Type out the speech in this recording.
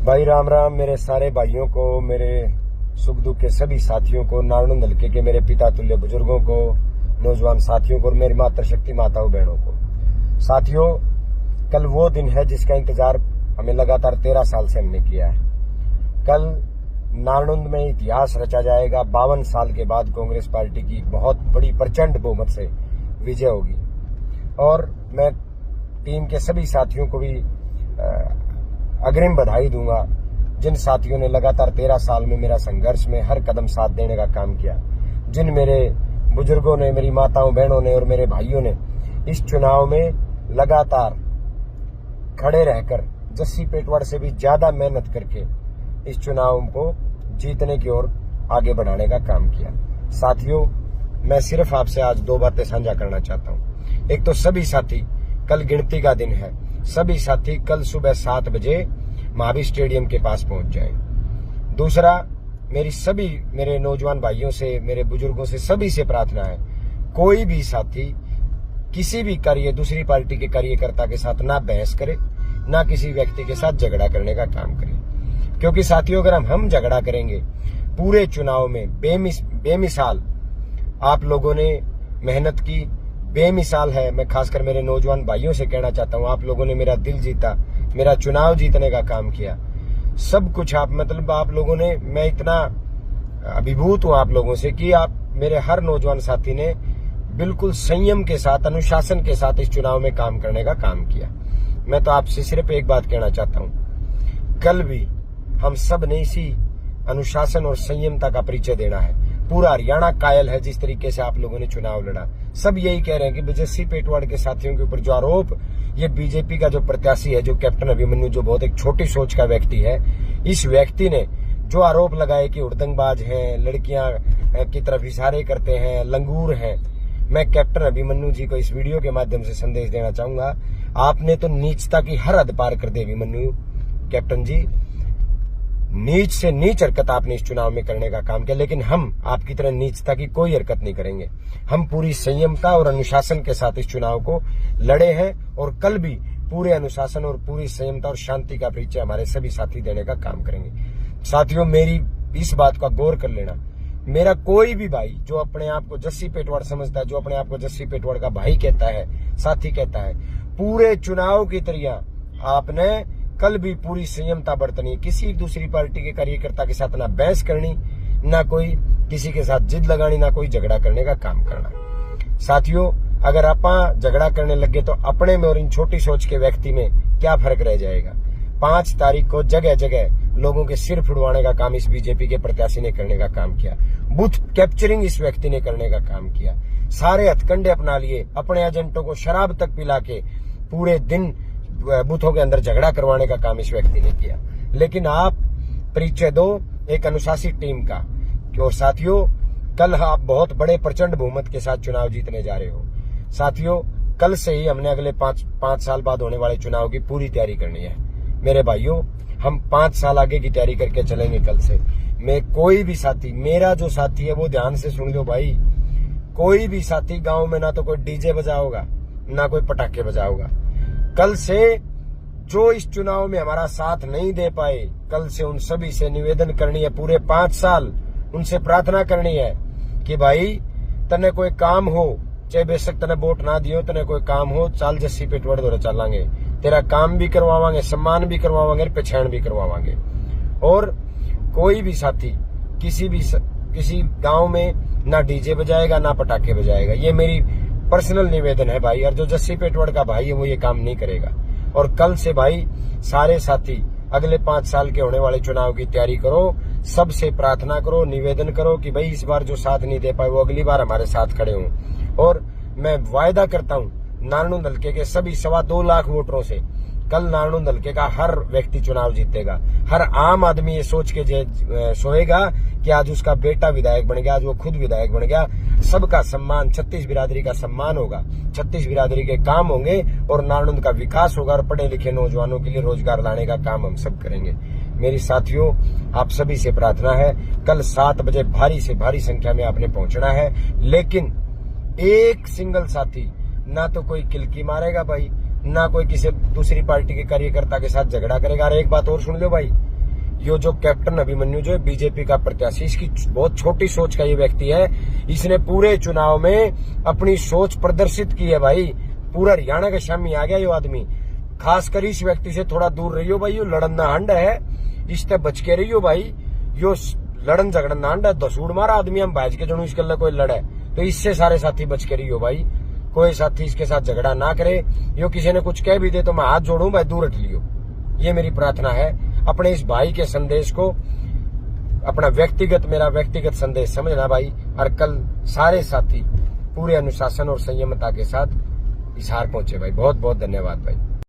भाई राम राम मेरे सारे भाइयों को, मेरे सुख दुख के सभी साथियों को, नारायण हल्के के मेरे पिता तुल्य बुजुर्गों को, नौजवान साथियों को और मेरी मातृशक्ति माताओं बहनों को। साथियों, कल वो दिन है जिसका इंतजार हमें लगातार 13 साल से हमने किया है। कल नारायण में इतिहास रचा जाएगा। 52 साल के बाद कांग्रेस पार्टी की बहुत बड़ी प्रचंड बहुमत से विजय होगी और मैं टीम के सभी साथियों को भी अग्रिम बधाई दूंगा, जिन साथियों ने लगातार 13 साल में मेरा संघर्ष में हर कदम साथ देने का काम किया, जिन मेरे बुजुर्गों ने, मेरी माताओं बहनों ने और मेरे भाइयों ने इस चुनाव में लगातार खड़े रहकर जस्सी पेटवाड़ से भी ज्यादा मेहनत करके इस चुनाव को जीतने की ओर आगे बढ़ाने का काम किया। साथियों, मैं सिर्फ आपसे आज 2 बातें साझा करना चाहता हूं। एक तो सभी साथी, कल गिनती का दिन है, सभी साथी कल सुबह 7 बजे महावीर स्टेडियम के पास पहुंच जाएं। दूसरा, मेरे नौजवान भाइयों से, मेरे बुजुर्गों से, सभी से प्रार्थना है, कोई भी साथी किसी भी दूसरी पार्टी के कार्यकर्ता के साथ ना बहस करे, ना किसी व्यक्ति के साथ झगड़ा करने का काम करे। क्योंकि साथियों, अगर हम झगड़ा करेंगे, पूरे चुनाव में बेमिसाल आप लोगों ने मेहनत की, बेमिसाल है। मैं खासकर मेरे नौजवान भाइयों से कहना चाहता हूं, आप लोगों ने मेरा दिल जीता, मेरा चुनाव जीतने का काम किया, सब कुछ आप लोगों ने, मैं इतना अभिभूत हूं आप लोगों से कि आप मेरे हर नौजवान साथी ने बिल्कुल संयम के साथ, अनुशासन के साथ इस चुनाव में काम करने का काम किया। मैं तो आपसे सिर्फ एक बात कहना चाहता हूं, कल भी हम सब ने इसी अनुशासन और संयमता का परिचय देना है। पूरा हरियाणा कायल है जिस तरीके से आप लोगों ने चुनाव लड़ा। सब यही कह रहे हैं कि जस्सी पेटवाड़ के साथियों के ऊपर जो आरोप, ये बीजेपी का जो प्रत्याशी है, जो कैप्टन अभिमन्यु, जो बहुत एक छोटी सोच का व्यक्ति है, इस व्यक्ति ने जो आरोप लगाए कि हुड़दंगबाज हैं, लड़कियां की तरफ इशारे करते हैं, लंगूर हैं, मैं कैप्टन अभिमन्यु जी को इस वीडियो के माध्यम से संदेश देना चाहूंगा, आपने तो नीचता की हर हद पार कर दी अभिमन्यु कैप्टन जी। नीच से नीच हरकत आपने इस चुनाव में करने का काम किया, लेकिन हम आपकी तरह नीचता की कोई हरकत नहीं करेंगे। हम पूरी संयमता और अनुशासन के साथ इस चुनाव को लड़े हैं और कल भी पूरे अनुशासन और पूरी संयमता और शांति का परिचय हमारे सभी साथी देने का काम करेंगे। साथियों, मेरी इस बात का गौर कर लेना, मेरा कोई भी भाई जो अपने आप को जस्सी पेटवाड़ समझता है, जो अपने आप को जस्सी पेटवाड़ का भाई कहता है, साथी कहता है, पूरे चुनाव की तरह आपने कल भी पूरी संयमता बरतनी। किसी दूसरी पार्टी के कार्यकर्ता के साथ ना बहस करनी, ना कोई किसी के साथ जिद लगानी, ना कोई झगड़ा करने का काम करना। साथियों, अगर आप झगड़ा करने लगे तो अपने में और इन छोटी सोच के व्यक्ति में क्या फर्क रह जाएगा। 5 तारीख को जगह जगह लोगों के सिर फुड़वाने का काम इस बीजेपी के प्रत्याशी ने करने का काम किया। बूथ कैप्चरिंग इस व्यक्ति ने करने का काम किया। सारे हथकंडे अपना लिए, अपने एजेंटों को शराब तक पिला के पूरे दिन बूथों के अंदर झगड़ा करवाने का काम इस व्यक्ति ने किया। लेकिन आप परिचय दो एक अनुशासित टीम का। और साथियों, कल आप बहुत बड़े प्रचंड बहुमत के साथ चुनाव जीतने जा रहे हो। साथियों, कल से ही हमने अगले 5 साल बाद होने वाले चुनाव की पूरी तैयारी करनी है। मेरे भाइयों, हम 5 साल आगे की तैयारी करके चलेंगे कल से। मैं कोई भी साथी, मेरा जो साथी है वो ध्यान से सुन लो भाई, कोई भी साथी गांव में ना तो कोई डीजे बजा होगा, ना कोई पटाखे बजा होगा। कल से जो इस चुनाव में हमारा साथ नहीं दे पाए, कल से उन सभी से निवेदन करनी है, पूरे 5 साल उनसे प्रार्थना करनी है कि भाई तने कोई काम हो, चाहे बेशक तने वोट ना दियो, तने कोई काम हो, चाल जस्सी पेटवाड़ दौरे चलांगे, तेरा काम भी करवावांगे, सम्मान भी करवावांगे, पहचान भी करवावांगे। और कोई भी साथी किसी गांव में ना डीजे बजाएगा, ना पटाखे बजाएगा। ये मेरी पर्सनल निवेदन है भाई। और जो जस्सी पेटवाड़ का भाई है वो ये काम नहीं करेगा। और कल से भाई सारे साथी अगले 5 साल के होने वाले चुनाव की तैयारी करो, सबसे प्रार्थना करो, निवेदन करो कि भाई इस बार जो साथ नहीं दे पाए वो अगली बार हमारे साथ खड़े हों। और मैं वायदा करता हूं, नारायण हल्के के सभी 2.25 लाख वोटरों से कल नारायण हल्के का हर व्यक्ति चुनाव जीतेगा। हर आम आदमी ये सोच के सोएगा कि आज उसका बेटा विधायक बन गया, आज वो खुद विधायक बन गया। सबका सम्मान, 36 बिरादरी का सम्मान होगा, 36 बिरादरी के काम होंगे और नारायण का विकास होगा और पढ़े लिखे नौजवानों के लिए रोजगार लाने का काम हम सब करेंगे। मेरी साथियों, आप सभी से प्रार्थना है, कल 7 बजे भारी से भारी संख्या में आपने पहुंचना है। लेकिन एक सिंगल साथी ना तो कोई किलकी मारेगा भाई, ना कोई किसी दूसरी पार्टी के कार्यकर्ता के साथ झगड़ा करेगा। और एक बात और सुन लो भाई, यो जो कैप्टन अभिमन्यु जो है बीजेपी का प्रत्याशी, इसकी बहुत छोटी सोच का ये व्यक्ति है। इसने पूरे चुनाव में अपनी सोच प्रदर्शित की है भाई। पूरा हरियाणा का शामी आ गया यो आदमी। खासकर इस व्यक्ति से थोड़ा दूर रहियो भाई, यो लड़ना हंड है, इससे बच के रहियो भाई। यो लड़न झगड़न हंड है, दसूड़ मारा आदमी हम भाज के जनू इसके लिए कोई लड़े, तो इससे सारे साथी बच के रहियो भाई। कोई साथी इसके साथ झगड़ा ना करे। यो किसी ने कुछ कह भी दे तो मैं हाथ जोड़ू भाई, दूर हट लियो। ये मेरी प्रार्थना है। अपने इस भाई के संदेश को अपना मेरा व्यक्तिगत संदेश समझना भाई। और कल सारे साथी पूरे अनुशासन और संयमता के साथ इस हार पहुंचे भाई। बहुत बहुत धन्यवाद भाई।